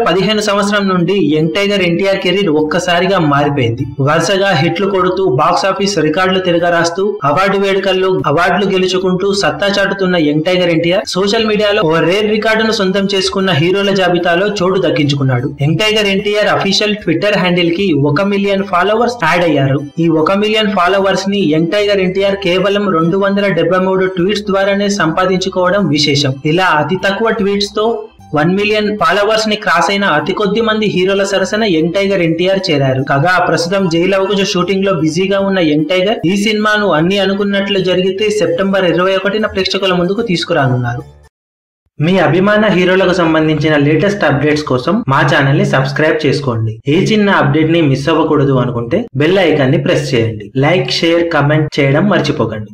2015 సంవత్సరం నుండి young tiger NTR career ఒక్కసారిగా మారిపోయింది. వరుసగా హిట్లు కొడుతూ బాక్సాఫీస్ రికార్డులు తిరగరాస్తూ అవార్డు వేడుకల్లో అవార్డులు గెలుచుకుంటూ సత్తా చాటుతున్న యంగ్ టైగర్ ఎన్టీఆర్ సోషల్ మీడియాలో ఓ రేర్ రికార్డును సొంతం చేసుకున్న హీరోల జాబితాలో చోటు దక్కించుకున్నాడు. Young tiger NTR official Twitter handle కి 1 మిలియన్ ఫాలోవర్స్ యాడ్ అయ్యారు. ఈ 1 మిలియన్ ఫాలోవర్స్ ని యంగ్ టైగర్ ఎన్టీఆర్ కేవలం 273 ట్వీట్స్ ద్వారానే సంపాదించుకోవడం విశేషం. ఇలా అతి తక్కువ ట్వీట్స్ తో 1 మిలియన్ ఫాలోవర్స్ ని క్రాస్ అయిన అతి కొద్ది మంది హీరోల సరసన యంగ్ టైగర్ ఎన్టీఆర్ చేరారు. కాగా ప్రస్తుతం జైలు అవకుశ షూటింగ్ లో బిజీగా ఉన్న యంగ్ టైగర్ ఈ సినిమాను అన్ని అనుకున్నట్లు జరిగితే సెప్టెంబర్ 21న ప్రేక్షకుల ముందుకు తీసుకురానున్నారు. మీ అభిమాన హీరోలకు సంబంధించిన లేటెస్ట్ అప్డేట్స్ కోసం మా ఛానల్ ని సబ్స్క్రైబ్ చేసుకోండి. ఏ చిన్న అప్డేట్ ని మిస్ అవ్వకూడదు అనుకుంటే బెల్ ఐకాన్ ని ప్రెస్ చేయండి. లైక్, షేర్, కమెంట్ చేయడం మర్చిపోకండి.